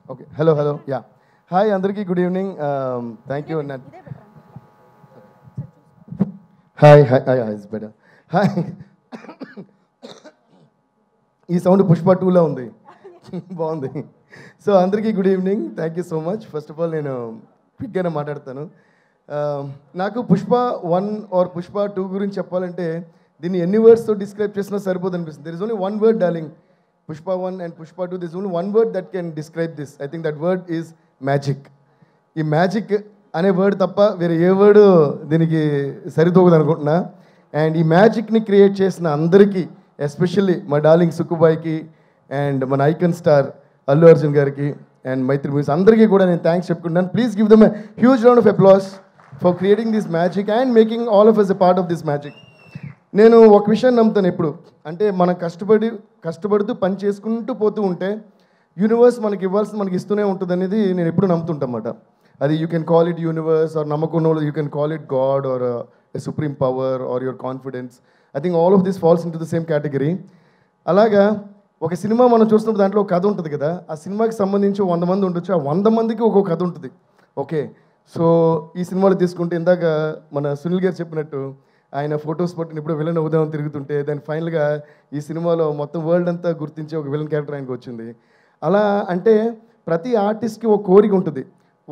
Okay. Hello, hello. Yeah. Hi, Andarki. Good evening. Thank you. Hi, hi, hi, it's better. Hi. ఈ sound Pushpa టూలో ఉంది. బాగుంది. So అందరికీ good evening. Thank you so much. First of all నేను క్విక్గానే మాట్లాడతాను. నాకు Pushpa 1 are Pushpa 2 గురించి చెప్పాలంటే దీన్ని ఎన్ని వర్డ్స్తో డిస్క్రైబ్ చేసినా సరిపోదు అనిపిస్తుంది. There is only one word darling. Pushpa 1 and Pushpa 2, this only one word that can describe this. I think that word is magic. ఈ మ్యాజిక్ అనే వర్డ్ తప్ప వేరే ఏ వర్డ్ దీనికి సరితూగదు అనుకుంటున్నా. అండ్ ఈ మ్యాజిక్ని క్రియేట్ చేసిన అందరికీ, ఎస్పెషల్లీ మా డార్లింగ్ సుక్కుబాయికి అండ్ మన ఐకన్ స్టార్ అల్లు అర్జున్ గారికి అండ్ మైత్రి మూవీస్ అందరికీ కూడా నేను థ్యాంక్స్ చెప్పుకుంటాను. Please give them a huge round of applause for creating this magic and making all of us a part of this magic. నేను ఒక విషయాన్ని నమ్ముతాను ఎప్పుడు, అంటే మనం కష్టపడుతూ పని చేసుకుంటూ పోతూ ఉంటే యూనివర్స్ మనకి ఇవ్వాల్సింది మనకి ఇస్తూనే ఉంటుంది అనేది నేను ఎప్పుడు నమ్ముతుంటన్నమాట. అది you can call it universe or నమ్మకం, you can call it God or a supreme power or your confidence. I think all of this falls into the same category. అలాగా ఒక సినిమా మనం చూస్తున్నప్పుడు దాంట్లో ఒక కథ ఉంటుంది కదా, ఆ సినిమాకి సంబంధించి 100 మంది ఉండొచ్చు, ఆ 100 మందికి ఒక్కొక్క కథ ఉంటుంది. ఓకే, సో ఈ సినిమాలో తీసుకుంటే ఇందాక మన సునీల్ గారు చెప్పినట్టు ఆయన ఫొటోస్ పట్టుకుని ఇప్పుడు విలన్ అవుదామని తిరుగుతుంటే దాని ఫైనల్గా ఈ సినిమాలో మొత్తం వరల్డ్ అంతా గుర్తించే ఒక విలన్ క్యారెక్టర్ ఆయనకు వచ్చింది. అలా అంటే ప్రతి ఆర్టిస్ట్కి ఒక కోరిక ఉంటుంది,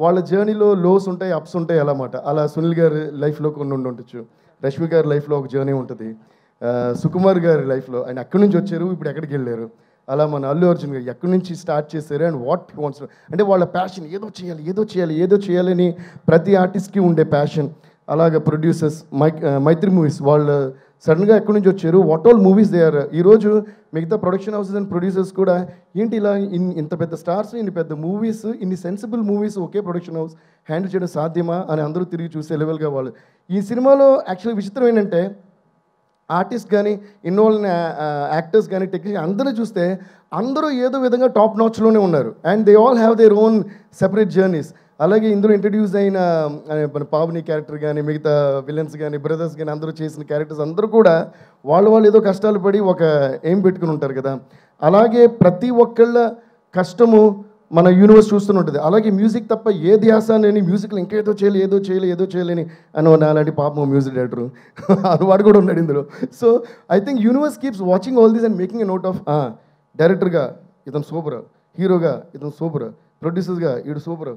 వాళ్ళ జర్నీలో లోస్ ఉంటాయి, అప్స్ ఉంటాయి అన్నమాట. అలా సునీల్ గారి లైఫ్లో కొన్ని ఉండొచ్చు, రష్మి గారి లైఫ్లో ఒక జర్నీ ఉంటుంది, సుకుమార్ గారి లైఫ్లో ఆయన ఎక్కడి నుంచి వచ్చారు, ఇప్పుడు ఎక్కడికి వెళ్ళారు. అలా మన అల్లు అర్జున్ గారు ఎక్కడి నుంచి స్టార్ట్ చేశారు అండ్ వాట్ వాంట్స్, అంటే వాళ్ళ ప్యాషన్ ఏదో చేయాలని ప్రతి ఆర్టిస్ట్కి ఉండే ప్యాషన్. అలాగే ప్రొడ్యూసర్స్ మైత్రి మూవీస్ వాళ్ళు సడన్గా ఎక్కడి నుంచి వచ్చారు, what all movies they are. ఈరోజు మిగతా ప్రొడక్షన్ హౌసెస్ అండ్ ప్రొడ్యూసర్స్ కూడా ఏంటి ఇలా ఇంత పెద్ద స్టార్స్, ఇన్ని పెద్ద మూవీస్, ఇన్ని సెన్సిబుల్ మూవీస్ ఒకే ప్రొడక్షన్ హౌస్ హ్యాండిల్ చేయడం సాధ్యమా అని అందరూ తిరిగి చూసే లెవెల్గా వాళ్ళు. ఈ సినిమాలో యాక్చువల్గా విచిత్రం ఏంటంటే ఆర్టిస్ట్ కానీ ఇన్వాల్వ్ యాక్టర్స్ కానీ టెక్నీషియన్ అందరూ చూస్తే అందరూ ఏదో విధంగా టాప్ నాచ్లోనే ఉన్నారు and they all have their own separate journeys. అలాగే ఇందులో ఇంట్రడ్యూస్ అయిన మన పావని క్యారెక్టర్ కానీ మిగతా విలన్స్ కానీ బ్రదర్స్ కానీ అందరూ చేసిన క్యారెక్టర్స్ అందరూ కూడా వాళ్ళు ఏదో కష్టాలు పడి ఒక ఎయిమ్ పెట్టుకుని ఉంటారు కదా. అలాగే ప్రతి ఒక్కళ్ళ కష్టము మన యూనివర్స్ చూస్తూనే ఉంటుంది. అలాగే మ్యూజిక్ తప్ప ఏ ధ్యాస అని మ్యూజిక్లో ఇంకేదో చేయలేని అని అలాంటి పాపం మ్యూజిక్ డైరెక్టర్ వాడు కూడా ఉన్నాడు ఇందులో. So I think universe keeps watching all these and making a note of డైరెక్టర్గా ఇతను సూపర్, హీరోగా ఇతను సూపర్, ప్రొడ్యూసర్గా ఈడు సూపర్,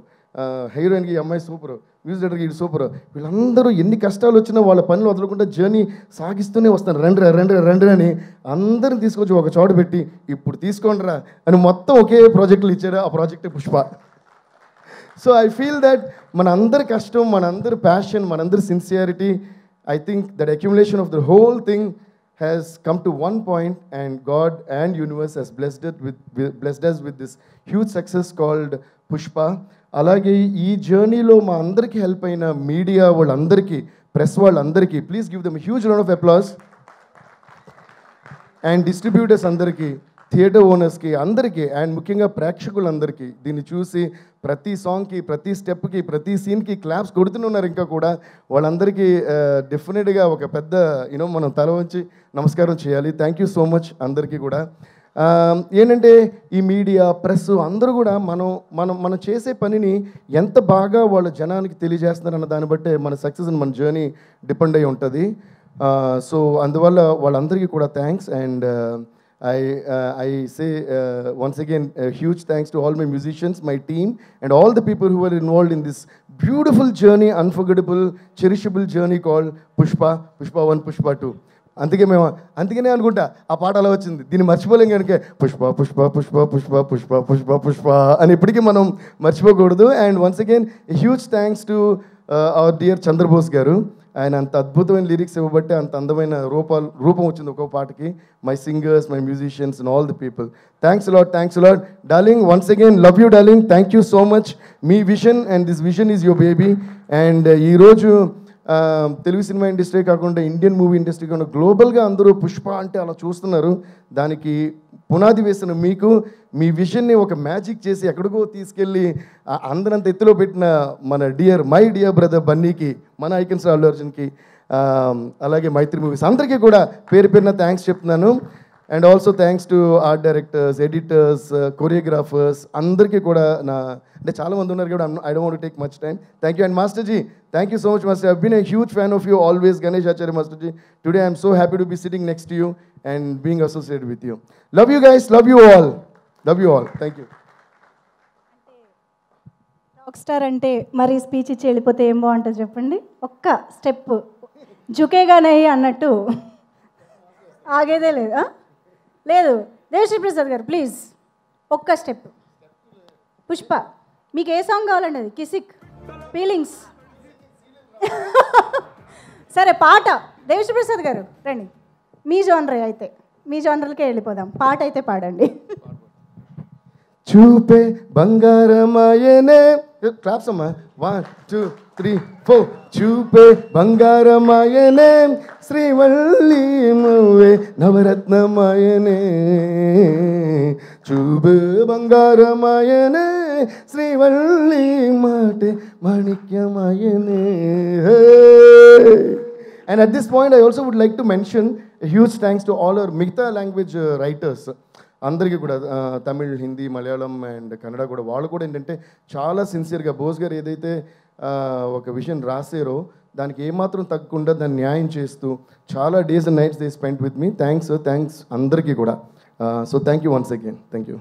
హీరోయిన్కి ఈ అమ్మాయి సూపర్, మ్యూజిక్ డైరెక్టర్కి ఈడు సూపర్. వీళ్ళందరూ ఎన్ని కష్టాలు వచ్చినా వాళ్ళ పనులు వదలకుండా జర్నీ సాగిస్తూనే వస్తారు. రండి అని అందరిని తీసుకొచ్చి ఒక చోట పెట్టి ఇప్పుడు తీసుకోండిరా అని మొత్తం ఒకే ప్రాజెక్టులు ఇచ్చారు. ఆ ప్రాజెక్టే Pushpa. So I feel that మన అందరి కష్టం, మన అందరి ప్యాషన్, మన అందరి sincerity, I think that accumulation of the whole thing has come to one point and God and universe has blessed us with this huge success called Pushpa. అలాగే ఈ జర్నీలో మా అందరికీ హెల్ప్ అయిన మీడియా వాళ్ళందరికీ, ప్రెస్ వాళ్ళందరికీ please give them huge round of applause. And distributors అందరికీ, theatre ఓనర్స్కి అందరికీ అండ్ ముఖ్యంగా ప్రేక్షకులందరికీ దీన్ని చూసి ప్రతి సాంగ్కి, ప్రతి స్టెప్కి, ప్రతి సీన్కి క్లాప్స్ కొడుతున్నారు. ఇంకా కూడా వాళ్ళందరికీ డెఫినెట్గా ఒక పెద్ద మనం తల వంచి నమస్కారం చేయాలి. థ్యాంక్ యూ సో మచ్ అందరికీ కూడా. ఏంటంటే ఈ మీడియా, ప్రెస్ అందరూ కూడా మనం చేసే పనిని ఎంత బాగా వాళ్ళ జనానికి తెలియజేస్తున్నారన్న దాన్ని బట్టే మన సక్సెస్ మన జర్నీ డిపెండ్ అయి ఉంటుంది. సో అందువల్ల వాళ్ళందరికీ కూడా thanks. And I say once again huge thanks to all my musicians, my team and all the people who were involved in this beautiful journey, unforgettable, cherishable journey called Pushpa 1, Pushpa 2. అందుకనే అనుకుంటా ఆ పాట అలా వచ్చింది. దీన్ని మర్చిపోలేం కనుక పుష్ప పుష్ప పుష్ప పుష్ప పుష్ప పుష్ప పుష్ప అని ఇప్పటికీ మనం మర్చిపోకూడదు. And once again huge thanks to our dear Chandrabose garu. ఆయన అంత అద్భుతమైన లిరిక్స్ ఇవ్వబట్టి అంత అందమైన రూపం వచ్చింది ఒక్కో పాటకి. My singers, my musicians and all the people, thanks lot darling. Once again love you darling, thank you so much. Me vision and this vision is your baby. And ఈరోజు తెలుగు సినిమా ఇండస్ట్రీ కాకుండా Indian movie industry కాకుండా గ్లోబల్గా అందరూ పుష్ప అంటే అలా చూస్తున్నారు. దానికి పునాది వేసిన మీకు మీ విజన్ని ఒక మ్యాజిక్ చేసి ఎక్కడికో తీసుకెళ్ళి అందరంత ఎత్తులో పెట్టిన మన మై డియర్ బ్రదర్ బన్నీకి, మన ఐకన్ స్టార్ అల్లు అర్జున్కి, అలాగే మైత్రి మూవీస్ అందరికీ కూడా పేరు పేరున థ్యాంక్స్ చెప్తున్నాను. And also thanks to art directors, editors, choreographers అందరికీ కూడా నా అంటే చాలా మంది ఉన్నారు కూడా I don't want to take much time. Thank you. And master ji, thank you so much master. I been a huge fan of you always, Ganesh Acharya master ji. Today I'm so happy to be sitting next to you and being associated with you. Love you guys, love you all, love you all. Thank you. Rock star అంటే మరి speech ఇచ్చి వెళ్ళిపోతే ఏం బాగుంటుంది చెప్పండి. ఒక్క step జుకేగానే అన్నట్టు ఆగేదే లేదు. లేదు దేవశ్రీ ప్రసాద్ గారు ప్లీజ్ ఒక్క స్టెప్. పుష్ప మీకు ఏ సాంగ్ కావాలండి? అది కిసిక్, ఫీలింగ్స్. సరే పాట దేవశ్రీ ప్రసాద్ గారు రండి. మీ జోనర్ అయితే మీ జోనర్లకే వెళ్ళిపోదాం. పాట అయితే పాడండి. చూపే బంగారమాయనే, క్లాప్స్ అమ్మా. 1 2 3 4. చూపే బంగారమాయనే, శ్రీవల్లి నువ్వే నవరత్నమాయనే. చూపే బంగారమాయనే, శ్రీవల్లి మాటే మాణిక్యమాయనే. And at this point, I also would like to mention a huge thanks to all our మిగతా లాంగ్వేజ్ రైటర్స్ అందరికీ కూడా, తమిళ్, హిందీ, మలయాళం అండ్ కన్నడ కూడా. వాళ్ళు కూడా ఏంటంటే చాలా సిన్సియర్గా బోస్ గారు ఏదైతే ఒక విషయం రాసారో దానికి ఏమాత్రం తగ్గకుండా దాన్ని న్యాయం చేస్తూ చాలా days and nights they spend with me. Thanks అందరికీ కూడా. So thank you once again. Thank you.